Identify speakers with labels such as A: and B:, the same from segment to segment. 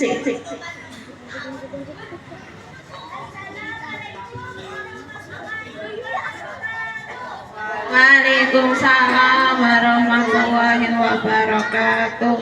A: Waalaikumsalam warahmatullahi wabarakatuh.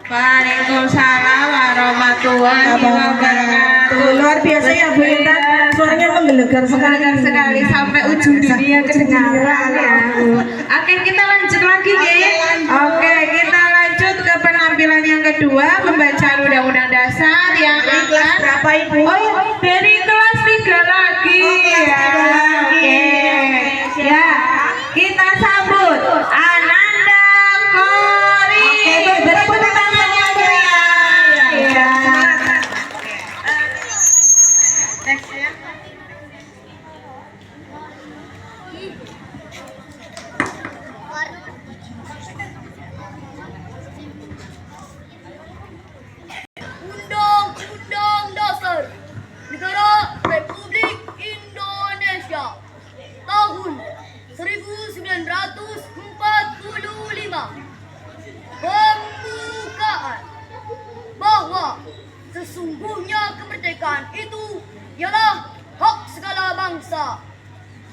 A: Waalaikumsalam warahmatullahi wabarakatuh.
B: Luar biasa ya Bu Intan, suaranya menggelegar
A: sekali sampai ujung dunia kedengaran ya. Oke, kita lanjut lagi ya. Oke, kita lanjut ke penampilan yang kedua, membaca Undang-Undang Dasar yang
B: kelas berapa Ibu?
A: Oh, dari kelas 3 lagi. Oke. Ya, kita sambut Ananda Kori. Tepuk tangan yang meriah. Ya. Next ya.
C: Undang-Undang Dasar Negara Republik Indonesia tahun 1945. Pembukaan bahwa sesungguhnya kemerdekaan itu ialah hak segala bangsa,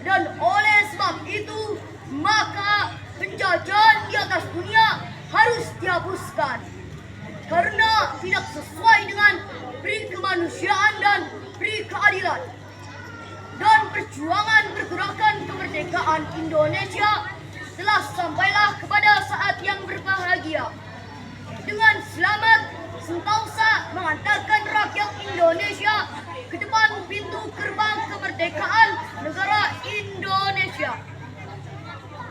C: dan oleh sebab itu maka penjajahan di atas dunia harus dihapuskan karena tidak sesuai dengan pri kemanusiaan dan pri keadilan. Dan perjuangan pergerakan kemerdekaan Indonesia telah sampailah kepada saat yang berbahagia dengan selamat sentosa mengantarkan rakyat Indonesia ke depan pintu gerbang kemerdekaan negara Indonesia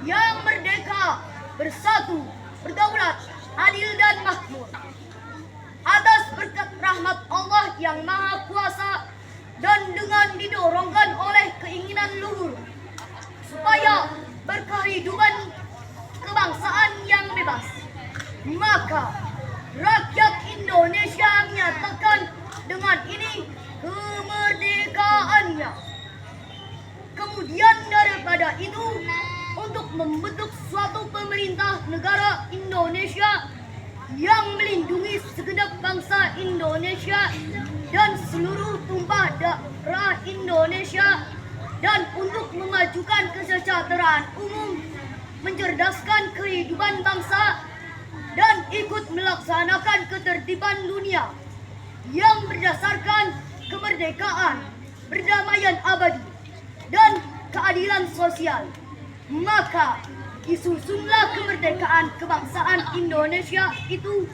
C: yang merdeka, bersatu, berdaulat, adil dan makmur. Atas berkat rahmat Allah yang Maha Kuasa dan dengan didorongkan oleh keinginan luhur supaya berkehidupan kebangsaan yang bebas, maka rakyat Indonesia menyatakan dengan ini kemerdekaannya. Kemudian daripada itu, untuk membentuk suatu pemerintah negara Indonesia yang melindungi segenap bangsa Indonesia dan seluruh tumpah darah dan untuk memajukan kesejahteraan umum, mencerdaskan kehidupan bangsa, dan ikut melaksanakan ketertiban dunia yang berdasarkan kemerdekaan, perdamaian abadi, dan keadilan sosial. Maka disusunlah kemerdekaan kebangsaan Indonesia itu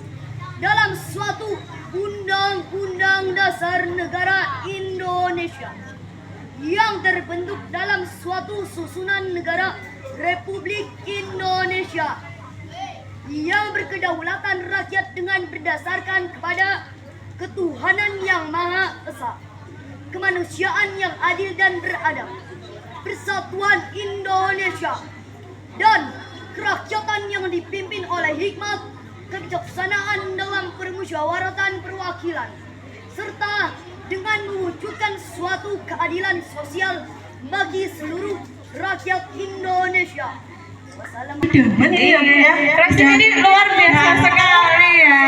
C: dalam suatu Undang-Undang Dasar Negara Indonesia yang terbentuk dalam suatu susunan negara Republik Indonesia yang berkedaulatan rakyat dengan berdasarkan kepada ketuhanan yang Maha Esa, kemanusiaan yang adil dan beradab, persatuan Indonesia, dan kerakyatan yang dipimpin oleh hikmat, kebijaksanaan dalam permusyawaratan perwakilan, serta dengan mewujudkan suatu keadilan sosial bagi seluruh rakyat Indonesia. Wassalamualaikum.
A: Rasanya ini luar biasa sekali ya.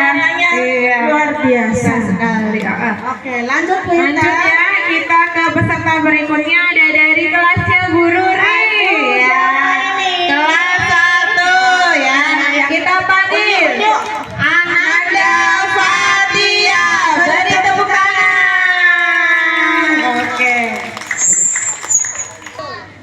A: Iya.
B: Luar biasa
A: sekali.
B: Oke, lanjut Bu
A: Lanjut
B: Intan.
A: ya, kita ke peserta berikutnya ada dari kelasnya Bu Ruri ya. Kelas 1 ya. Kita panggil Ananda Fatia. Beri tepuk tangan. Oke.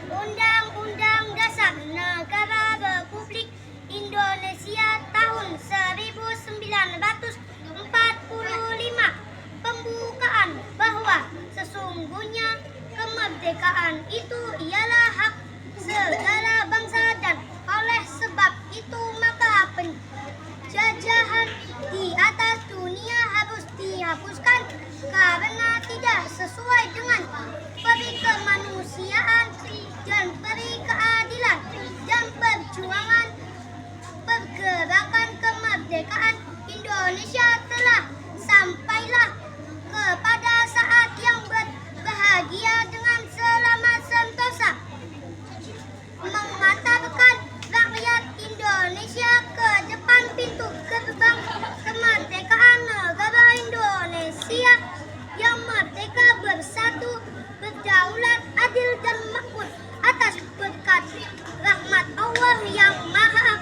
C: Undang-Undang Dasar Negara Republik Indonesia tahun 1945 pembukaan bahwa sesungguhnya kemerdekaan itu ialah hak segala bangsa dan oleh sebab itu maka penjajahan di atas dunia harus dihapuskan karena tidak sesuai dengan peri kemanusiaan dan peri keadilan dan perjuangan pergerakan kemerdekaan Indonesia telah sampailah kepada saat yang berbahagia dengan selamat sentosa mengantarkan rakyat Indonesia ke depan pintu gerbang kemerdekaan negara Indonesia yang merdeka, bersatu, berdaulat, adil dan makmur atas berkat rahmat Allah yang Maha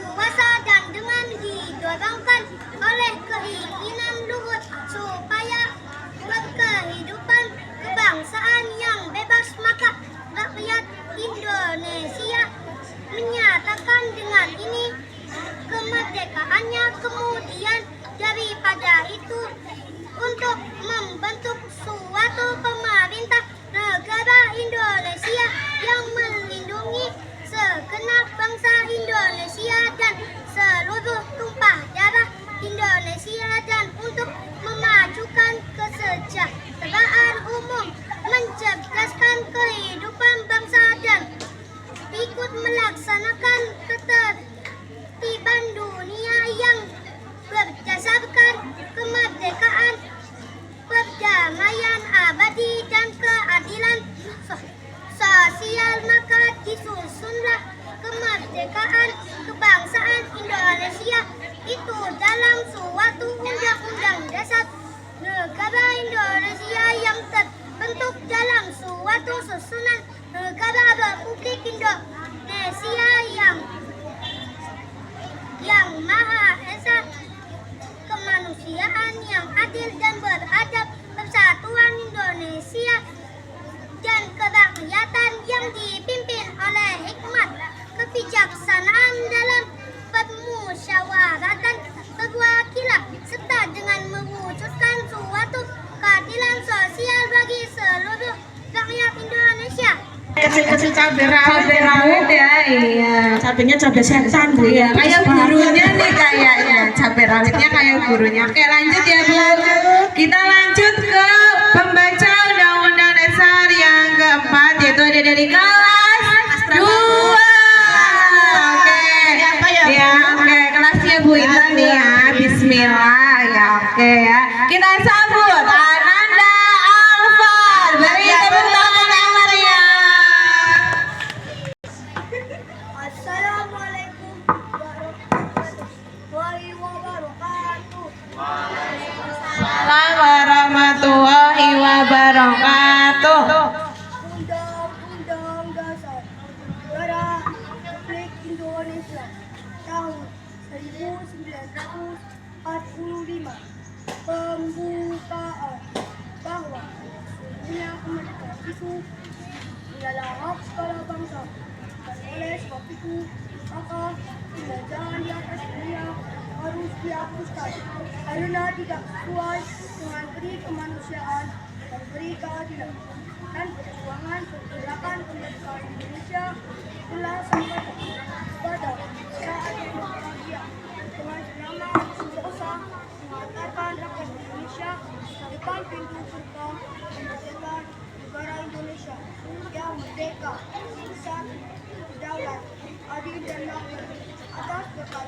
C: Kuasa dan dengan didorongkan oleh keinginan luhur supaya berkehidupan kebangsaan yang bebas, maka rakyat Indonesia menyatakan dengan ini kemerdekaannya. Kemudian daripada itu untuk membentuk suatu pemerintah negara Indonesia yang melindungi segenap bangsa Indonesia dan seluruh tumpah darah Indonesia dan untuk memajukan kesejahteraan umum, mencerdaskan kehidupan bangsa dan ikut melaksanakan ketertiban dunia yang berdasarkan kemerdekaan, perdamaian abadi dan keadilan sosial. Maka disusunlah kemerdekaan kebangsaan Indonesia itu dalam suatu Undang-Undang Dasar Negara Indonesia yang terbentuk dalam suatu susunan negara Republik Indonesia yang Maha Esa, kemanusiaan yang adil dan beradab, persatuan Indonesia dan kerakyatan yang dipimpin oleh hikmat, kebijaksanaan dalam permusyawaratan perwakilan, serta dengan mewujudkan suatu keadilan sosial bagi seluruh rakyat Indonesia.
B: Kecil-kecil cabai
A: Rawit ya, iya.
B: Cabenya cabai setan Bu.
A: Iya, kayak gurunya nih kayaknya. Cabai rawitnya kayak gurunya. Oke, lanjut ya Bu. Kita lanjut ke pembaca Undang-Undang Dasar yang keempat, yaitu ada dari kelas 2. Oke. Ya, oke. Kelasnya Bu Intan nih ya. Bismillah. Ya, oke ya. Kita sambut Ananda Alfar. Beri tepuk tangan yang meriah.
C: Assalamualaikum warahmatullahi wabarakatuh.
A: Assalamualaikum warahmatullahi wabarakatuh.
C: Undang-Undang 1945. Pembukaan bahwa sesungguhnya kemerdekaan itu ialah hak segala bangsa, dan oleh sebab itu maka penjajahan di atas dunia harus dihapuskan karena tidak sesuai dengan peri kemanusiaan dan peri keadilan. Dan perjuangan pergerakan kemerdekaan Indonesia telah sampai pada saat yang bahagia dengan selama berusaha mengantarkan rakyat Indonesia ke depan pintu surga kemerdekaan negara Indonesia yang merdeka, besar, berdaulat, adil dan makmur atas berkat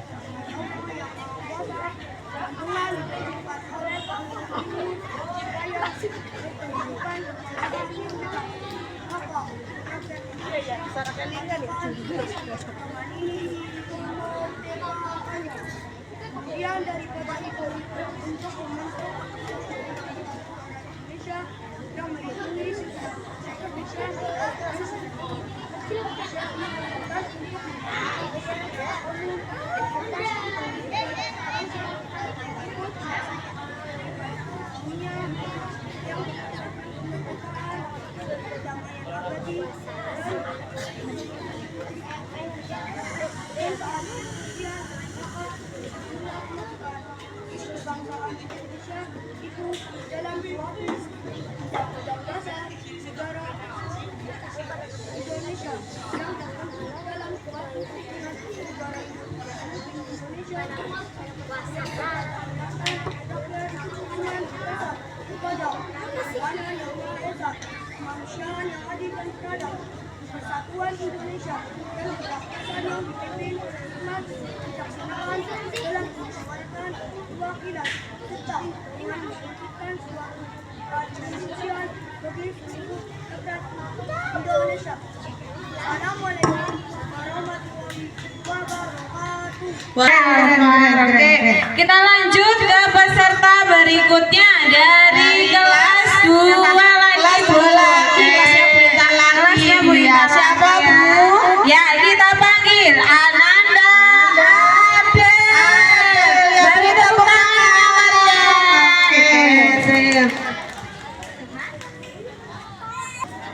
C: Allah yang Maha Kuasa dan dengan diberikan oleh Panglima ini supaya ditunjukkan kepada kita maka rakyat Indonesia kemudian daripada itu untuk membentuk Indonesia yang melindungi Indonesia kebangsaan Indonesia itu dalam suatu dasar negara Indonesia yang terbentuk dalam suatu negara Indonesia kepada keamanan yang Maha Esa, kemanusiaan yang adil dan beradab, persatuan Indonesia dan kerakyatan yang dipimpin hikmat, kebijaksanaan dalam keselamatan kewakilan serta dengan mewujudkan suatu keadilan sosial bagi seluruh rakyat Indonesia. Assalamualaikum warahmatullahi wabarakatuh.
A: Oke, kita lanjut ke peserta berikutnya dari kelas 2 lagi. Kelasnya Bu Ita. Siapa Bu? Ya, kita panggil Ananda Abdel. Beri tepuk tangan ya.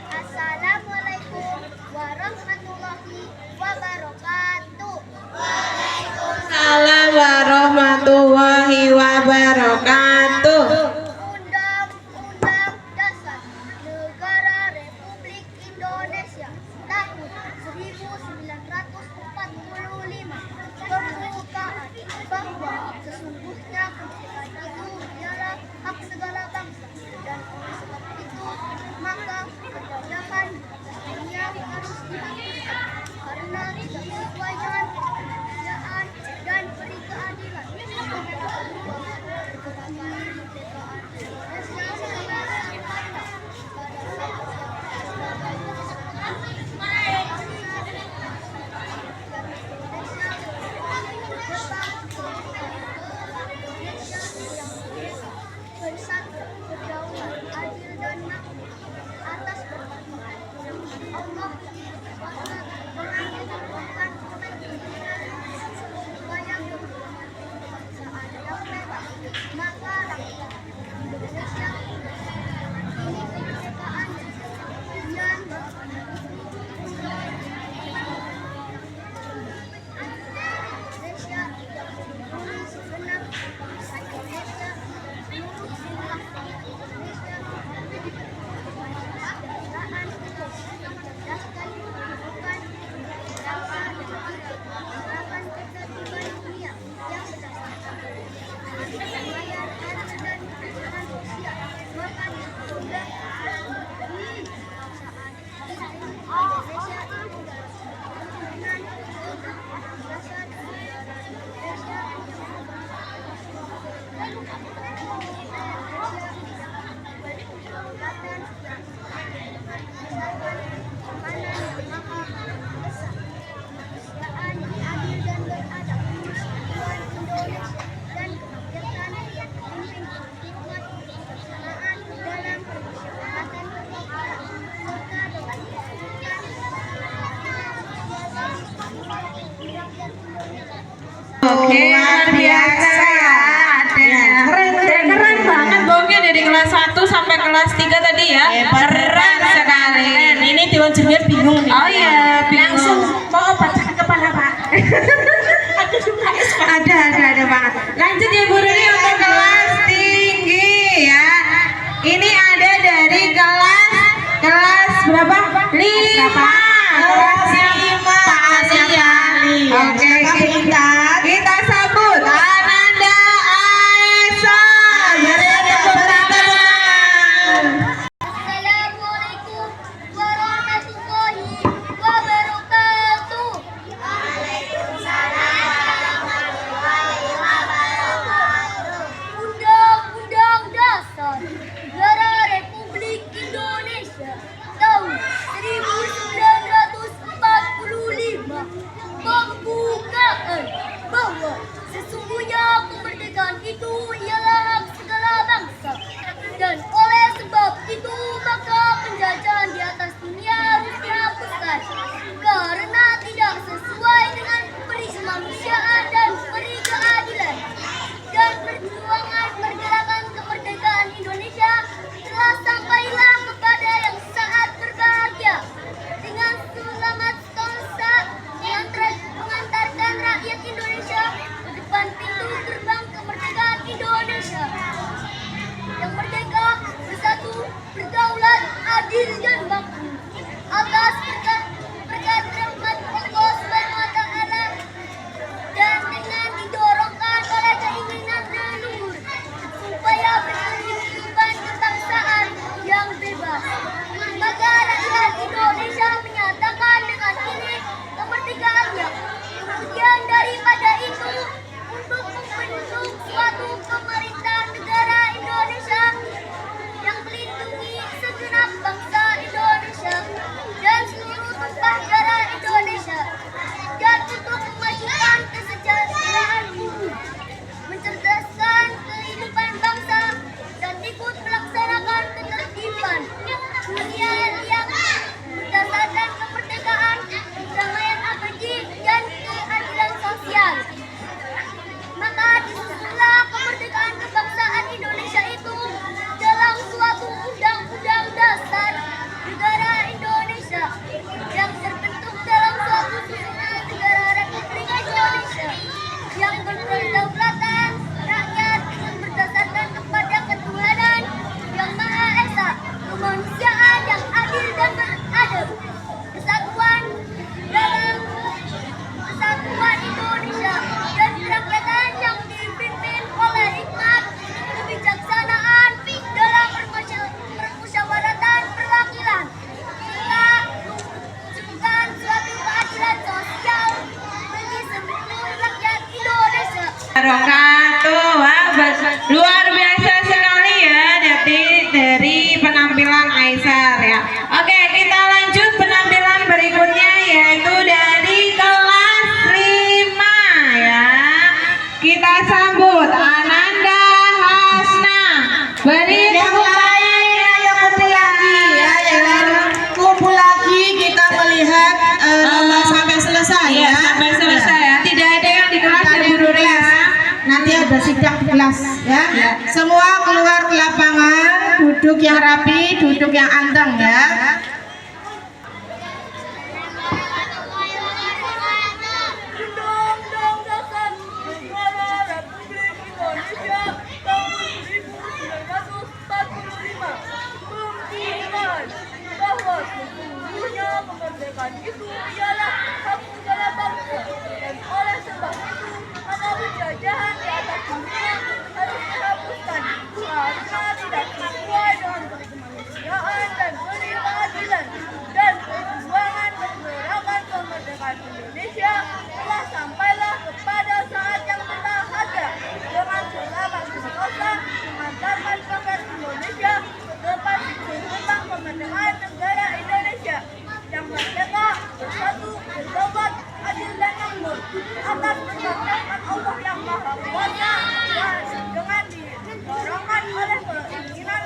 C: Assalamualaikum warahmatullahi wabarakatuh.
A: Assalamualaikum warahmatullahi wabarakatuh.
C: Undang-Undang Dasar
A: 3 tadi ya. Keren sekali.
B: Ini Dewan Junior bingung nih.
A: Oh iya,
B: Langsung
A: bingung.
B: mau patah kepala Pak. Aduh,
A: Ada banget. Lanjut ya Bu Ruli untuk kelas tinggi ya. Ini ada dari kelas berapa? 5. Kelas 5.
B: Asia.
A: Oke, kita sambut Ananda Aesa. Beri tepuk tangan.
C: Assalamualaikum warahmatullahi wabarakatuh. Undang-Undang Dasar Negara Republik Indonesia tahun 1945 membukakan bahwa sesungguhnya kemerdekaan itu ialah hak segala bangsa, dan oleh sebab itu maka penjajahan di atas dunia harus dihapuskan karena tidak sesuai dengan peri kemanusiaan dan peri keadilan. Dan perjuangan pergerakan kemerdekaan Indonesia telah sampailah kepada yang saat berbahagia dengan selamat sentosa mengantarkan rakyat Indonesia ke depan pintu gerbang kemerdekaan Indonesia yang merdeka, bersatu, berdaulat, adil dan makmur atas berkat rahmat Allah Subhanahu wa taala dan dengan didorongkan oleh keinginan leluhur supaya berkehidupan kebangsaan yang bebas. Maka rakyat Indonesia menyatakan dengan ini kemerdekaannya. Kemudian daripada itu, untuk membentuk suatu pemerintahan negara Indonesia yang melindungi segenap bangsa Indonesia dan seluruh tumpah darah Indonesia, dan untuk memajukan kesejahteraan buruh, mencerdaskan kehidupan bangsa, dan ikut melaksanakan ketertiban dunia yang berdasarkan kemerdekaan, perdamaian abadi, dan keadilan sosial. Maka disusunlah kemerdekaan kebangsaan Indonesia itu dalam suatu undang-undang dasar negara Indonesia yang terbentuk dalam suatu susunan negara Republik Indonesia yang berkedaulatan rakyat dengan berdasarkan kepada ketuhanan yang Maha Esa, kemanusiaan yang adil dan beradab, kesatuan dalam kesatuan Indonesia, dan kerakyatan yang dipimpin oleh hikmat, kebijaksanaan dalam permusyawaratan perwakilan, serta mewujudkan suatu keadilan sosial bagi seluruh rakyat Indonesia.
A: Wabarakatuh. Wah, luar biasa sekali ya dari penampilan Aisyah ya. Oke, kita lanjut penampilan berikutnya yaitu dari kelas 5 ya. Kita sambut Ananda Hasna. Beri tepuk tangan.
B: Ayo kumpul lagi ya. Kumpul lagi kita melihat lomba sampai selesai
A: Iya,
B: ya.
A: sampai selesai ya. Tidak ada yang di kelas ya Bu Ruli ya.
B: Nanti ada sidak di kelas ya. Semua keluar ke lapangan, duduk yang rapi, duduk yang anteng ya.
C: Undang-Undang Dasar Negara Republik Indonesia tahun 1945 membuktikan bahwa sesungguhnya kemerdekaan itu ialah hak segala bangsa, dan oleh sebab itu maka penjajahan di atas dunia harus dihapuskan karena tidak sesuai dengan kemanusiaan dan keadilan. Dan perjuangan pergerakan kemerdekaan Indonesia telah sampailah kepada saat yang berbahagia dengan selamat sentosa mengantarkan rakyat Indonesia ke depan gerbang kemerdekaan negara Indonesia yang merdeka, bersatu, berdaulat, adil dan makmur atas berkat rahmat Allah yang Maha Kuasa, dan dengan didorongkan oleh keinginan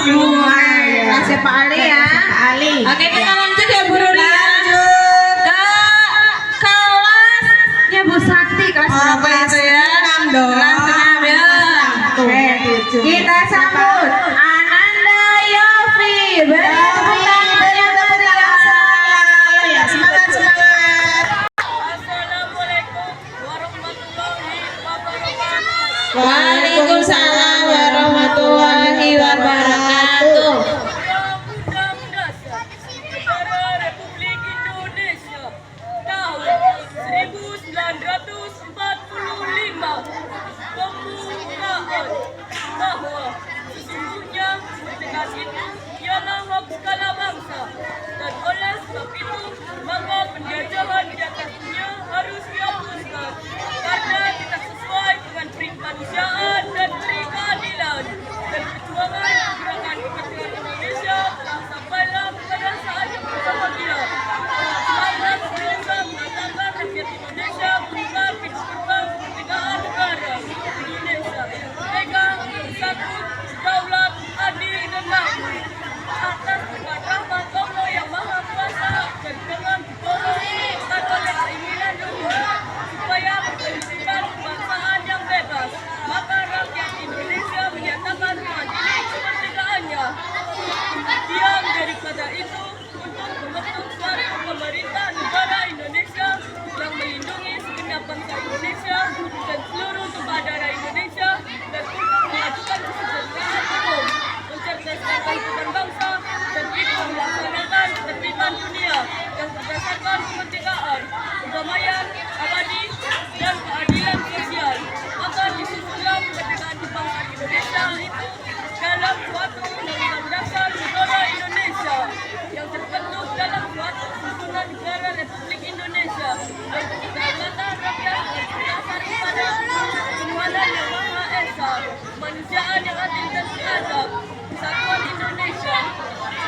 B: semua.
A: Kelasnya Pak Ali ya.
B: Pak Ali.
A: Oke, kita lanjut ya Bu Ruri. Lanjut ke kelasnya Bu Sakti, kelas berapa itu ya?
B: 6 dong.
A: Kelas 6 ya. Oke, kita sambut Ananda Yofi. Beri tepuk tangan yang meriah.
B: Ya, semangat semangat.
C: Assalamualaikum warahmatullahi wabarakatuh.
A: Waalaikumsalam warahmatullahi wabarakatuh.
C: Undang-Undang Dasar Negara Republik Indonesia tahun 1945 pembukaan bahwa sesungguhnya kemerdekaan itu ialah hak segala bangsa dan oleh sebab itu maka penjajahan di atasnya harus dihapuskan karena tidak sesuai dengan kemanusiaan dan keadilan dan perjuangan gerakan kemerdekaan Indonesia telah sampailah pada saat yang berbahagia. Semangat bangsa mengatakan rakyat Indonesia mengenal pintu gerbang kemerdekaan negara Indonesia. Merdeka, bersatu, berdaulat, adil dan makmur. Atas berkat rahmat Allah yang Maha Kuasa dan dengan ditolong bukan oleh keinginan dunia supaya berkehidupan kebangsaan yang bebas, maka rakyat Indonesia menyatakan mengadili kemerdekaannya. Kemudian daripada itu untuk membentuk suatu pemerintah negara Indonesia yang melindungi segenap bangsa Indonesia dan seluruh tumpah darah Indonesia dan untuk mengajukan kesejahteraan umum, mencerdaskan kehidupan bangsa dan ikut melaksanakan ketertiban dunia yang berdasarkan kemerdekaan, perdamaian, abadi, dan keadilan sosial. Maka disusunlah kemerdekaan kebangsaan Indonesia itu dalam suatu undang-undang dasar negara Indonesia yang terbentuk dalam suatu susunan negara Republik Indonesia dan kedaulatan rakyat yang berdasar pada ketuhanan yang Maha Esa, kemanusiaan yang adil dan beradab, kesatuan Indonesia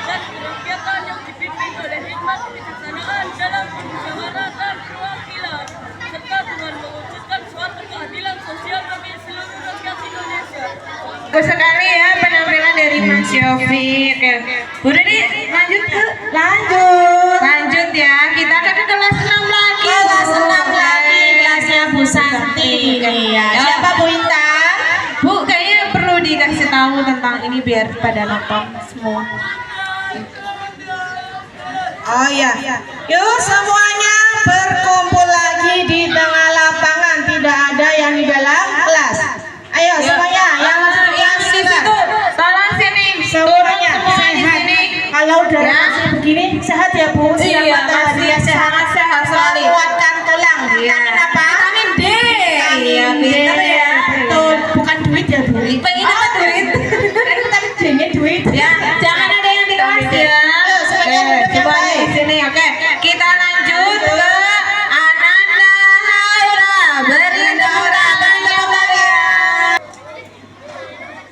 C: dan kerakyatan yang dipimpin oleh hikmat kebijaksanaan dalam permusyawaratan dan perwakilan serta dengan mewujudkan suatu keadilan sosial bagi seluruh rakyat Indonesia.
A: Bagus sekali ya penampilan dari Mas Yofi. Oke, udah nih lanjut ya. Kita ke kelas 6 lagi.
B: Kelas 6 lagi, kelasnya Bu Santi. Iya. Siapa Bu Intan?
A: Bu, kayaknya perlu dikasih tahu tentang ini biar pada nonton semua.
B: Oh iya. Yuk semuanya berkumpul lagi di tengah lapangan. Tidak ada yang di dalam kelas. Ayo semuanya yang masuk
A: yang
B: kelas
A: di situ, tolong sini.
B: semuanya
A: Turun semua di
B: sehat.
A: sini.
B: Kalau udah
A: Ya.
B: begini sehat ya Bu.
A: Iya,
B: Siap matahari
A: masih
B: ya sehat.
A: sangat sehat sekali.
B: Kuatkan tulang.
A: Iya.
B: Vitamin apa?
A: Vitamin D. Iya,
B: Vitamin D.
A: pintar ya.
B: Betul. Bukan duit ya Bu.
A: Pengen apa duit?
B: Kan vitamin D-nya duit.
A: Ya, jangan ada yang di kelas ya.
B: Ayo, semuanya duduk yang
A: Semuanya
B: baik.
A: di sini. Oke, kita lanjut ke Ananda Haira. Beri tepuk tangan yang meriah.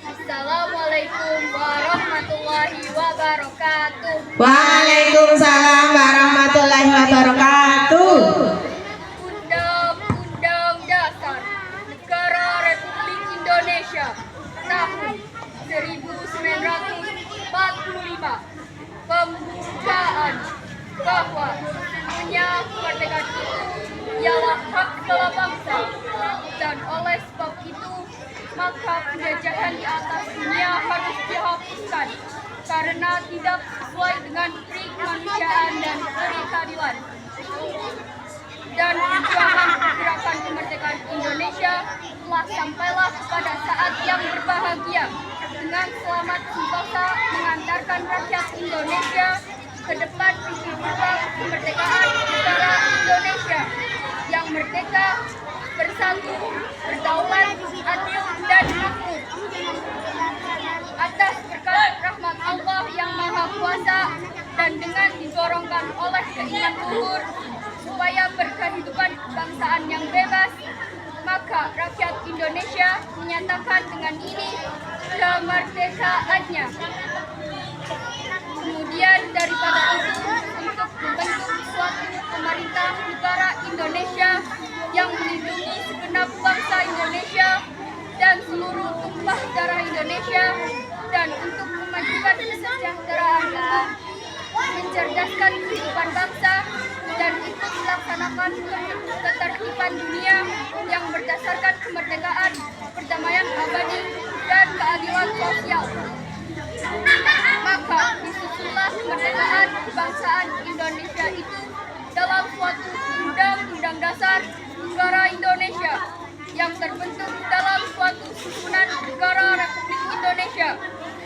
C: Assalamualaikum warahmatullahi wabarakatuh.
B: Waalaikumsalam warahmatullahi wabarakatuh.
C: Undang-Undang Dasar Negara Republik Indonesia tahun 1945 pembukaan bahwa sesungguhnya kemerdekaan itu ialah hak segala bangsa dan oleh sebab itu maka penjajahan di atas dunia harus dihapuskan karena tidak sesuai dengan pri kemanusiaan dan keadilan. Dan perjuangan gerakan kemerdekaan Indonesia telah sampailah pada saat yang berbahagia dengan selamat sentosa mengantarkan rakyat Indonesia ke depan pintu gerbang kemerdekaan negara Indonesia yang merdeka, bersatu, berdaulat, adil dan makmur. Atas berkat rahmat Allah yang Maha Kuasa dan dengan didorongkan oleh keinginan luhur supaya berkehidupan kebangsaan yang bebas, maka rakyat Indonesia menyatakan dengan ini kemerdekaannya. Kemudian daripada itu untuk membentuk suatu pemerintah negara Indonesia yang melindungi segenap bangsa Indonesia dan seluruh tumpah darah Indonesia dan untuk memajukan kesejahteraan umum, mencerdaskan kehidupan bangsa, dan ikut melaksanakan ketertiban dunia yang berdasarkan kemerdekaan, perdamaian abadi, dan keadilan sosial. Maka disusunlah kemerdekaan kebangsaan Indonesia itu dalam suatu undang-undang dasar negara Indonesia yang terbentuk dalam suatu susunan negara Republik Indonesia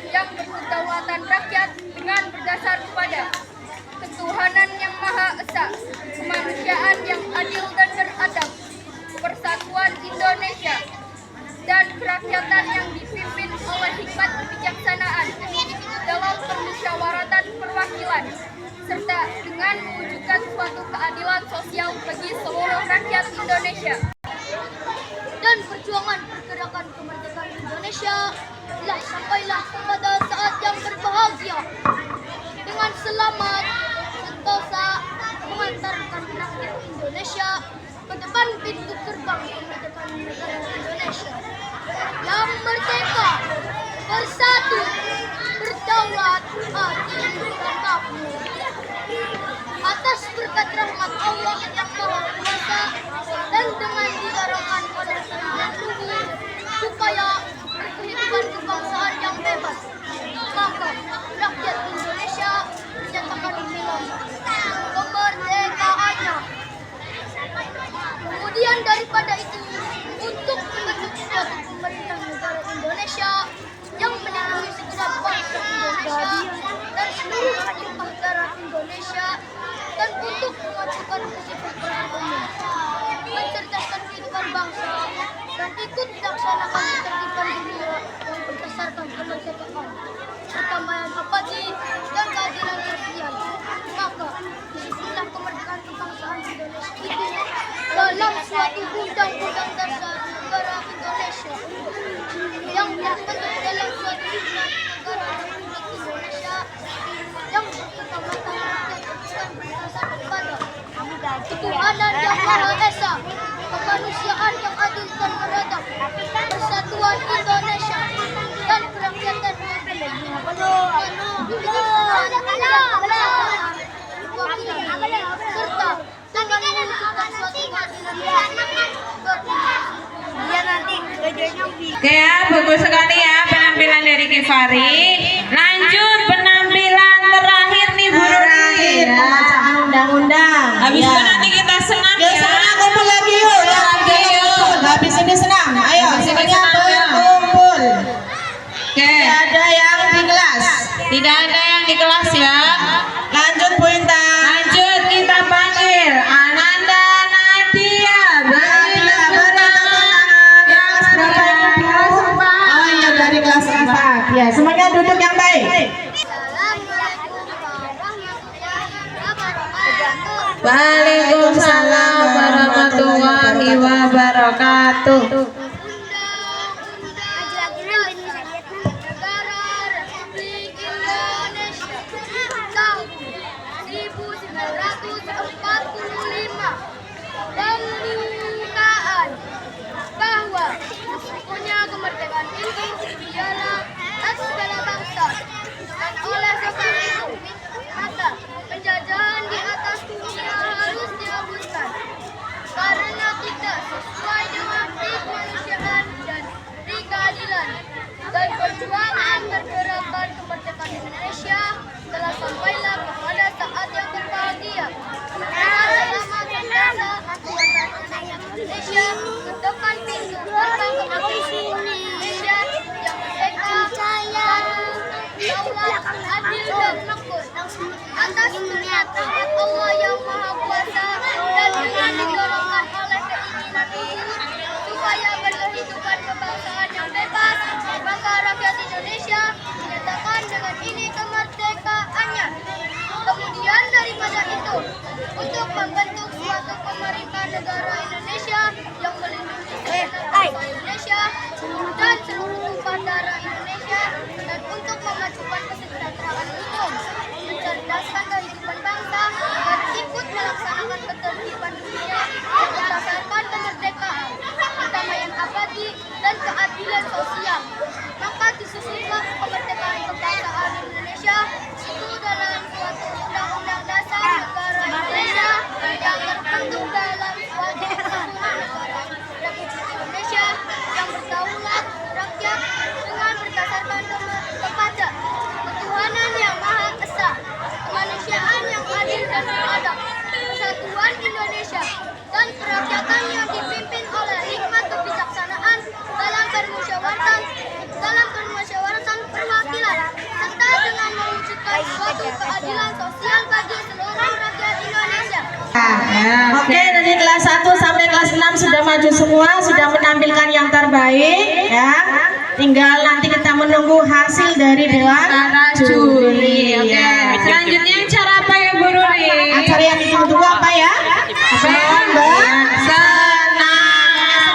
C: yang berkedaulatan rakyat dengan berdasar pada ketuhanan yang Maha Esa, kemanusiaan yang adil dan beradab, persatuan Indonesia, dan kerakyatan yang dipimpin oleh hikmat kebijaksanaan dalam permusyawaratan perwakilan, serta dengan mewujudkan suatu keadilan sosial bagi seluruh rakyat Indonesia.
D: Dan perjuangan pergerakan kemerdekaan Indonesia telah sampailah pada saat yang berbahagia dengan selamat sentosa mengantarkan rakyat Indonesia ke depan pintu gerbang kemerdekaan negara Indonesia yang merdeka, bersatu, berdaulat, adil, dan makmur. Atas berkat rahmat Allah yang Maha Kuasa dan dengan diarahkan oleh Tuhan Luhur supaya berkehidupan kebangsaan yang bebas, maka rakyat Indonesia menyatakan bilang kemerdekaannya. Kemudian daripada itu, untuk membentuk suatu pemerintahan negara Indonesia yang melindungi segenap bangsa Indonesia dan seluruh tumpah darah Indonesia, dan untuk memajukan kesejahteraan umum, mencerdaskan kehidupan bangsa, dan ikut melaksanakan ketertiban dunia yang berdasarkan kemerdekaan, perdamaian abadi, dan keadilan sosial. Maka disitulah kemerdekaan kebangsaan Indonesia itu dalam suatu undang-undang dasar negara Indonesia yang terbentuk dalam suatu susunan negara Republik Indonesia yang berkedaulatan rakyat dan berdasarkan pada ketuhanan yang Maha Esa, kemanusiaan yang adil dan beradab, persatuan Indonesia, dan kerakyatan yang serta dengan mewujudkan suatu keadilan
A: Oke ya, bagus sekali ya penampilan dari Kifari. Lanjut penampilan terakhir nih Bu Ruri.
B: Pembacaan undang-undang.
A: Habis
B: Ya.
A: itu nanti kita senam
B: Yuk
A: ya.
B: semuanya kumpul lagi yuk. Ya,
A: Oke, yuk.
B: habis ini senam. Ayo
A: Habis ini
B: semuanya
A: senam, ya.
B: berkumpul.
A: Oke,
B: Tidak ada yang di kelas.
A: tidak ada yang di kelas ya.
B: Lanjut Bu Intan.
A: Lanjut kita panggil Ananda Nadia. Beri tepuk tangan yang meriah.
B: Oh iya, dari kelas 4. Ya, semuanya duduk yang baik.
A: Waalaikumsalam warahmatullahi wabarakatuh.
D: Negara Republik Indonesia tahun 1945 pembukaan bahwa sesungguhnya kemerdekaan itu ialah hak segala bangsa, dan oleh sebab itu maka penjajahan di atas dunia harus dihapuskan karena tidak sesuai dengan kemanusiaan dan keadilan, dan perjuangan pergerakan kemerdekaan Indonesia telah sampailah kepada saat yang berbahagia. Dengan selamat sentosa mengantarkan Indonesia ke depan pintu gerbang kemerdekaan Indonesia yang merdeka, daulat, adil, dan makmur. Atas berkat rahmat Allah yang Maha Kuasa dan dengan didorongkan oleh keinginan Luhur supaya berkehidupan kebangsaan yang bebas, maka rakyat Indonesia menyatakan dengan ini kemerdekaannya. Kemudian daripada itu, untuk membentuk suatu pemerintahan negara Indonesia yang melindungi segenap bangsa Indonesia dan seluruh tumpah darah Indonesia, dan untuk memajukan kesejahteraan umum, mencerdaskan kehidupan bangsa, dan ikut melaksanakan ketertiban dunia yang berdasarkan kemerdekaan, perdamaian abadi, dan keadilan sosial. Maka disusunlah kemerdekaan kebangsaan suatu keadilan sosial bagi seluruh rakyat Indonesia.
B: Oke, dari kelas 1 sampai kelas 6 sudah maju semua, sudah menampilkan yang terbaik ya. Tinggal nanti kita menunggu hasil dari dewan
A: Para juri. Oke.
B: Ya.
A: Selanjutnya acara apa ya Bu Ruri?
B: Acara yang ditunggu apa ya? Senang.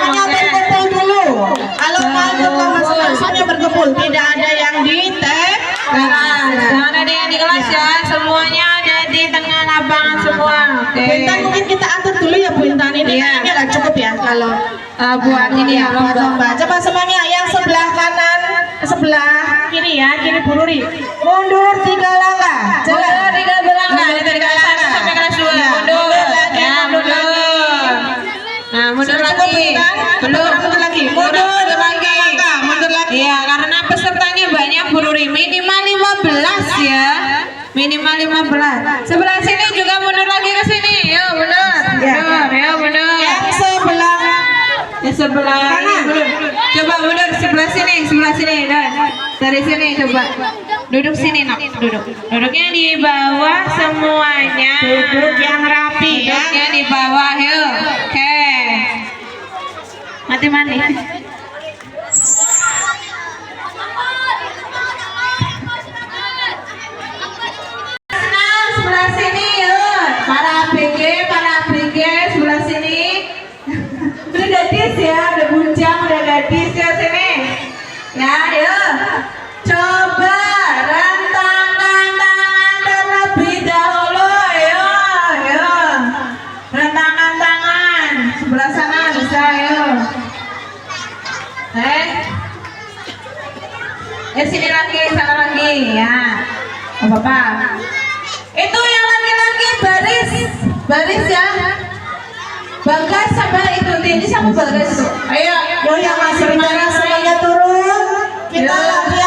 B: Semuanya berkumpul dulu. Kalau mau semuanya berkumpul, tidak ada yang di tag.
A: Jangan ada yang di kelas ya, semuanya ada di tengah lapangan semua. Oke.
B: Bu Intan mungkin kita atur dulu ya Bu Intan, ini
A: Iya.
B: kayaknya nggak cukup ya kalau
A: Buat ini ya,
B: buat lomba. Coba semuanya yang sebelah kanan, sebelah kiri ya, kiri Bu Ruri. Mundur 3 langkah.
A: Mundur
B: Jalan.
A: 3 langkah dari kelas 1 sampai kelas 2.
B: Ya,
A: Mundur.
B: lagi,
A: Ya, mundur. Nah, mundur
B: Sudah
A: lagi.
B: cukup, Bu Intan? Mundur lagi. Mundur
A: lagi.
B: Mundur lagi.
A: Iya, karena pesertanya banyak Bu Ruri, minimal 15 ya. Minimal 15. Sebelah sini juga mundur lagi ke sini. Yuk, mundur.
B: Ya.
A: Mundur, yuk mundur.
B: Yang sebelah
A: Yang sebelah
B: kanan.
A: mundur. Coba mundur sebelah sini dan dari sini coba. Duduk sini, Nak. Duduk. Duduknya di bawah semuanya.
B: duduk yang rapi ya.
A: Duduknya di bawah, yuk. Oke. Mati-mati. Nah, sebelah sini yuk. Para ABG sebelah sini. Udah gadis ya, udah bujang, udah gadis ya sini. Ya, yuk. Coba rentangkan tangan terlebih dahulu, yuk. Rentangkan tangan. Sebelah sana bisa, yuk. Sini lagi, sana lagi, ya. Gak apa-apa. Itu yang laki-laki baris ya. Bagas sama itu, ini sama Bagas itu. Ayo,
B: Yo yang masih bicara semuanya turun. Kita lagi